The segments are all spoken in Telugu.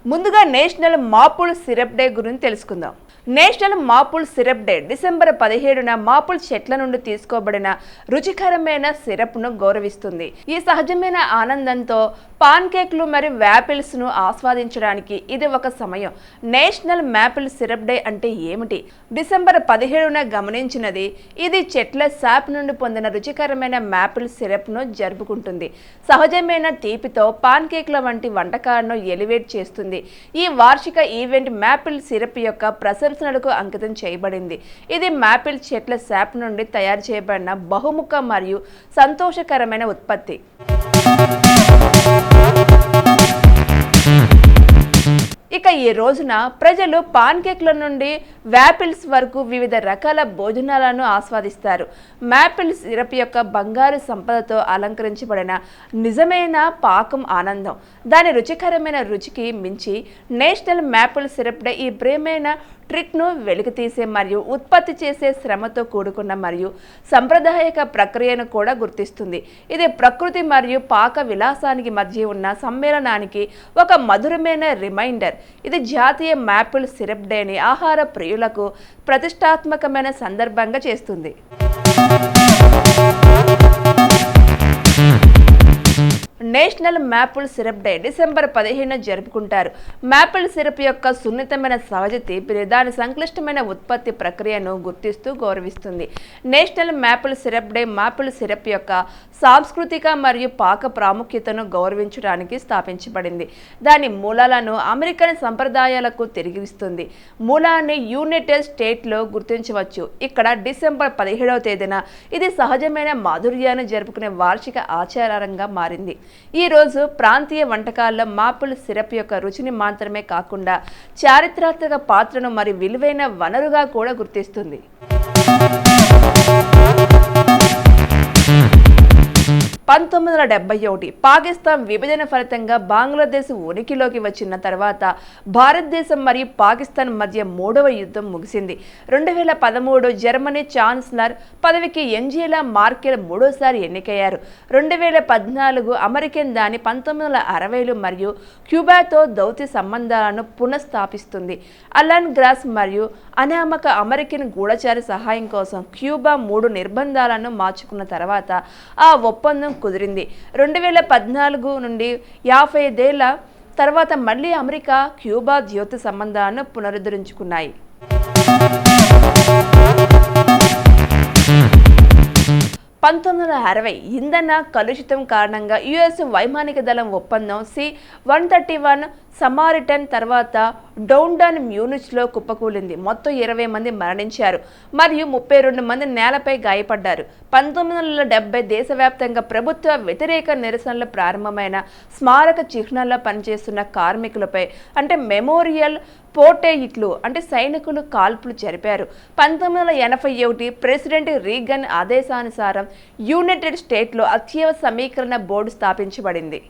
ముందుగా నేషనల్ మాపుల్ సిరప్ డే గురించి తెలుసుకుందాం. National maple syrup day December 17న మాపుల్ చెట్ల నుండి తీసుకోబడిన రుచికరమైన సిరప్ను గౌరవిస్తుంది. ఈ సహజమైన ఆనందంతో పాన్ కేక్లు మరియు వ్యాపిల్స్ ను ఆస్వాదించడానికి ఇది ఒక సమయం. నేషనల్ మాపుల్ సిరప్ డే అంటే ఏమిటి? డిసెంబర్ 17న గమనించినది ఇది చెట్ల సాప్ నుండి పొందిన రుచికరమైన మాపుల్ సిరప్ ను జరుపుకుంటుంది. సహజమైన తీపితో పాన్ కేక్ల వంటి వంటకాలను ఎలివేట్ చేస్తుంది. ఈ వార్షిక ఈవెంట్ మాపుల్ సిరప్ యొక్క ప్రశంసనలకు అంకితం చేయబడింది. ఇది మాపుల్ చెట్ల సాప్ నుండి తయారు చేయబడిన బహుముఖ మరియు సంతోషకరమైన ఉత్పత్తి. ఇక ఈ రోజున ప్రజలు పాన్ కేక్ల నుండి వ్యాపిల్స్ వరకు వివిధ రకాల భోజనాలను ఆస్వాదిస్తారు. మాపుల్ సిరప్ యొక్క బంగారు సంపదతో అలంకరించబడిన నిజమైన పాకం ఆనందం. దాని రుచికరమైన రుచికి మించి నేషనల్ మాపుల్ సిరప్ డే ఈ ప్రియమైన ట్రిక్ను వెలికితీసే మరియు ఉత్పత్తి చేసే శ్రమతో కూడుకున్న మరియు సంప్రదాయక ప్రక్రియను కూడా గుర్తిస్తుంది. ఇది ప్రకృతి మరియు పాక విలాసానికి మధ్య ఉన్న సమ్మేళనానికి ఒక మధురమైన రిమైండర్. ఇది జాతీయ మాపుల్ సిరప్ డేని ఆహార ప్రియులకు ప్రతిష్టాత్మకమైన సందర్భంగా చేస్తుంది. National maple syrup day December 15న జరుపుకుంటారు. మాపుల్ సిరప్ యొక్క సున్నితమైన సహజ తీపిని దాని సంక్లిష్టమైన ఉత్పత్తి ప్రక్రియను గుర్తిస్తూ గౌరవిస్తుంది. National maple syrup day maple syrup యొక్క సాంస్కృతిక మరియు పాక ప్రాముఖ్యతను గౌరవించడానికి స్థాపించబడింది. దాని మూలాలను అమెరికన్ సంప్రదాయాలకు తిరిగిస్తుంది. మూలాన్ని యునైటెడ్ స్టేట్స్లో గుర్తించవచ్చు. ఇక్కడ డిసెంబర్ 17వ తేదీన ఇది సహజమైన మాధుర్యాన్ని జరుపుకునే వార్షిక ఆచారంగా మారింది. ఈ రోజు ప్రాంతీయ వంటకాల్లో మాపుల్ సిరప్ యొక్క రుచిని మాత్రమే కాకుండా చారిత్రాత్మక పాత్రను మరియు విలువైన వనరుగా కూడా గుర్తిస్తుంది. 1971 పాకిస్తాన్ విభజన ఫలితంగా బంగ్లాదేశ్ ఉనికిలోకి వచ్చిన తర్వాత భారతదేశం మరియు పాకిస్తాన్ మధ్య 3వ యుద్ధం ముగిసింది. 2013 జర్మనీ ఛాన్సలర్ పదవికి ఏంజెలా మార్కెల్ మూడోసారి ఎన్నికయ్యారు. 2014 అమెరికన్ దాని 1960లు మరియు క్యూబాతో దౌత్య సంబంధాలను పునఃస్థాపిస్తుంది. అలన్ గ్రాస్ మరియు అనామక అమెరికన్ గూఢచారి సహాయం కోసం క్యూబా 3 నిర్బంధాలను మార్చుకున్న తర్వాత ఆ ఒప్పందం కుదిరింది. 2014 నుండి 55 ఏళ్ల తర్వాత మళ్లీ అమెరికా క్యూబా ద్వైత సంబంధాలను పునరుద్ధరించుకున్నాయి. 1960 ఇంధన కలుషితం కారణంగా యుఎస్ వైమానిక దళం ఒప్పందం C-131 సమారిటన్ తర్వాత డౌన్డన్ మ్యూనిచ్లో కుప్పకూలింది. మొత్తం 20 మంది మరణించారు మరియు 32 మంది నేలపై గాయపడ్డారు. 1970 దేశవ్యాప్తంగా ప్రభుత్వ వ్యతిరేక నిరసనలు ప్రారంభమైన స్మారక చిహ్నాల్లో పనిచేస్తున్న కార్మికులపై అంటే మెమోరియల్ పోర్ట్రెయిట్లు అంటే సైనికులు కాల్పులు జరిపారు. 1981 ప్రెసిడెంట్ రీగన్ ఆదేశానుసారం యునైటెడ్ స్టేట్స్లో అత్యవసర సమీకరణ బోర్డు స్థాపించబడింది.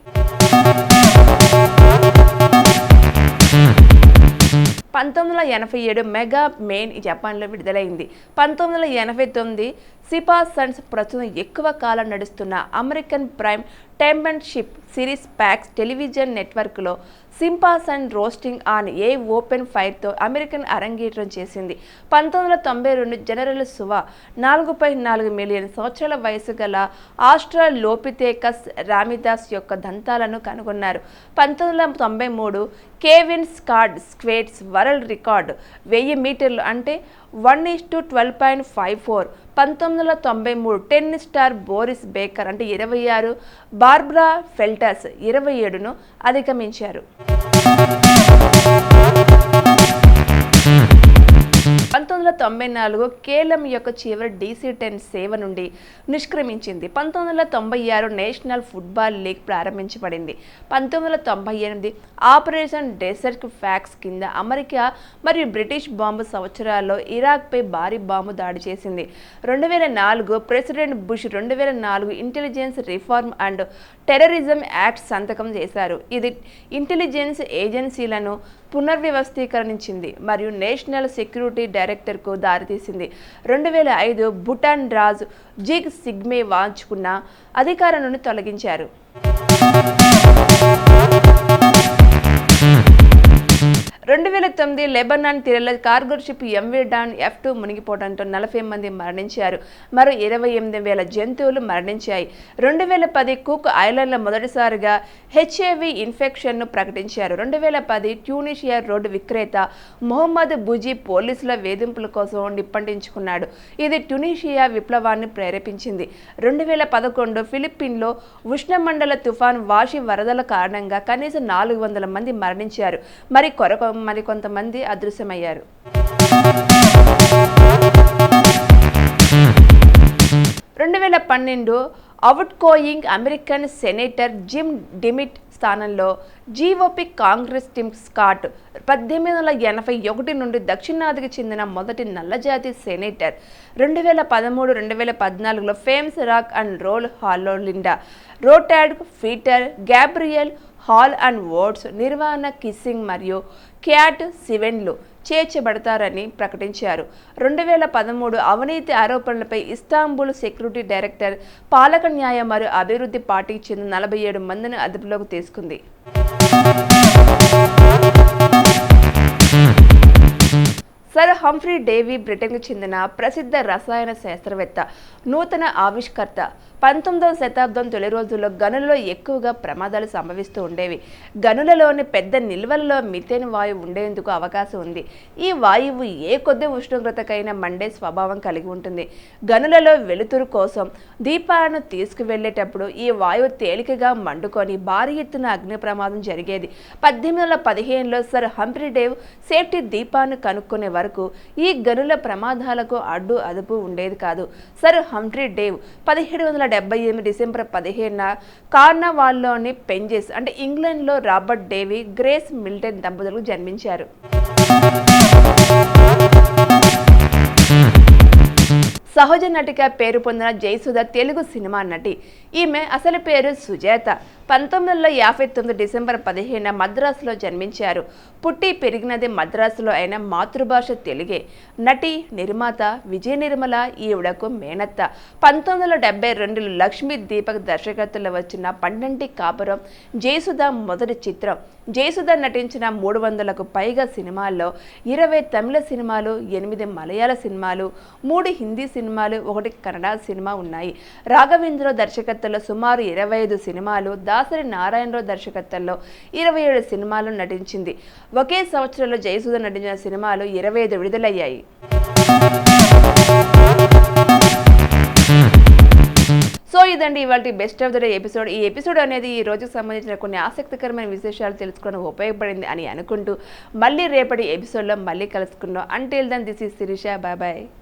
1987 మెగా మెయిన్ జపాన్లో విడుదలైంది. 1989 సిపా సన్స్ ప్రస్తుతం ఎక్కువ కాలం నడుస్తున్న అమెరికన్ ప్రైమ్ టైమ్షిప్ సిరీస్ ప్యాక్స్ టెలివిజన్ నెట్వర్క్లో Simpson roasting on a open ఫైర్తో అమెరికన్ అరంగేట్రం చేసింది. 1992 జనరల్ సువా 4.4 మిలియన్ సంవత్సరాల వయసు గల ఆస్ట్రాలోపిథెకస్ రామిదాస్ యొక్క దంతాలను కనుగొన్నారు. 1993 కేవిన్ స్కాడ్ స్క్వేట్స్ వరల్డ్ రికార్డు 1000 మీటర్లు అంటే 1:12.54. 1993 టెన్నిస్ స్టార్ బోరిస్ బేకర్ అంటే 26, బార్బరా ఫెల్టర్స్ 27ను అధిగమించారు. 1994 కేలం యొక్క చివరి DC-10 సేవ నుండి నిష్క్రమించింది. 1996 నేషనల్ ఫుట్బాల్ లీగ్ ప్రారంభించబడింది. 1998 ఆపరేషన్ డెసర్ట్ ఫ్యాక్స్ కింద అమెరికా మరియు బ్రిటిష్ బాంబు సంవత్సరాల్లో ఇరాక్పై భారీ బాంబు దాడి చేసింది. 2004 president bush 2004 intelligence reform and terrorism act సంతకం చేశారు. ఇది ఇంటెలిజెన్స్ ఏజెన్సీలను పునర్వ్యవస్థీకరించింది మరియు నేషనల్ సెక్యూరిటీ డైరెక్టర్కు దారితీసింది. 2005 భూటాన్ రాజు జిగ్ సిగ్మే వాంచుకున్న అధికారం నుండి తొలగించారు. 2009 లెబనాన్ తీరంలో cargo ship MV Don F2 మునిగిపోవడంతో 40 మంది మరణించారు. మరో 28,000 జంతువులు మరణించాయి. 2010 కుక్ ఐలాండ్లో మొదటిసారిగా HIV ఇన్ఫెక్షన్ను ప్రకటించారు. 2010 ట్యూనిషియా రోడ్డు విక్రేత మొహమ్మద్ బుజీ పోలీసుల వేధింపుల కోసం నిప్పంటించుకున్నాడు. ఇది ట్యూనిషియా విప్లవాన్ని ప్రేరేపించింది. 2011 ఫిలిప్పీన్లో ఉష్ణమండల తుఫాన్ వాషి వరదల కారణంగా కనీసం 400 మంది మరణించారు. మరికొంతమంది అదృశ్యమయ్యారు. 2012 అవుట్గోయింగ్ అమెరికన్ సెనేటర్ జిమ్ డిమిట్ స్థానంలో GOP కాంగ్రెస్ టిమ్ స్కాట్ 1881 నుండి దక్షిణాదికి చెందిన మొదటి నల్లజాతి సెనేటర్. 2013-2014లో ఫేమ్స్ రాక్ అండ్ రోల్ హాల్లో Linda Ronstadt, Peter Gabriel Hall and Oates, Nirvana kissing మరియు క్యాట్ సివెన్లు చేర్చబడతారని ప్రకటించారు. 2013 అవినీతి ఆరోపణలపై ఇస్తాంబుల్ సెక్యూరిటీ డైరెక్టర్ పాలక న్యాయ మరియు అభివృద్ధి పార్టీకి చెందిన 47 మందిని అదుపులోకి తీసుకుంది. సర్ హంఫ్రీ డేవీ బ్రిటన్కు చెందిన ప్రసిద్ధ రసాయన శాస్త్రవేత్త, నూతన ఆవిష్కర్త. 19వ శతాబ్దం తొలి రోజుల్లో గనులలో ఎక్కువగా ప్రమాదాలు సంభవిస్తూ ఉండేవి. గనులలోని పెద్ద నిల్వలలో మిథేన్ వాయువు ఉండేందుకు అవకాశం ఉంది. ఈ వాయువు ఏ కొద్ది ఉష్ణోగ్రతకైనా మండే స్వభావం కలిగి ఉంటుంది. గనులలో వెలుతురు కోసం దీపాలను తీసుకువెళ్లేటప్పుడు ఈ వాయువు తేలికగా మండుకొని భారీ ఎత్తున అగ్ని ప్రమాదం జరిగేది. 1815లో సర్ హంఫ్రీ డేవ్ సేఫ్టీ దీపాన్ని కనుక్కునే వరకు ఈ గనుల ప్రమాదాలకు అదుపు ఉండేది కాదు. సర్ హంఫ్రీ డేవ్ 1778 డిసెంబర్ 15న కార్నవాల్లోని పెంజెస్ ఇంగ్లాండ్లో రాబర్ట్ డేవీ, గ్రేస్ మిల్టన్ దంపతులకు జన్మించారు. సహజ నటిగా పేరు పొందిన జయసుధ తెలుగు సినిమా నటి. ఈమె అసలు పేరు సుజాత. 1959 డిసెంబర్ 15న మద్రాసులో జన్మించారు. పుట్టి పెరిగినది మద్రాసులో అయిన మాతృభాష తెలుగే. నటి, నిర్మాత విజయ నిర్మల ఈవిడకు మేనత్త. 1972లో లక్ష్మీ దీపక్ దర్శకత్వంలో వచ్చిన పండంటి కాపురం జయసుధ మొదటి చిత్రం. జయసుధ నటించిన 300కు పైగా సినిమాల్లో 20 తమిళ సినిమాలు, 8 మలయాళ సినిమాలు, 3 హిందీ సినిమాలు, 1 కన్నడ సినిమా ఉన్నాయి. రాఘవేంద్ర దర్శకత్వంలో సుమారు 25 సినిమాలు, దాసరి నారాయణరావు దర్శకత్వంలో 27 సినిమాలు నటించింది. ఒకే సంవత్సరంలో జయసుధ నటించిన సినిమాలు 25 విడుదలయ్యాయి. సో ఇదండి ఇవాళ best of the day episode. ఈ ఎపిసోడ్ అనేది ఈ రోజుకు సంబంధించిన కొన్ని ఆసక్తికరమైన విశేషాలు తెలుసుకోవడానికి ఉపయోగపడింది అని అనుకుంటూ మళ్ళీ రేపటి ఎపిసోడ్లో మళ్ళీ కలుసుకుందాం. Until then this is Shirisha. Bye bye.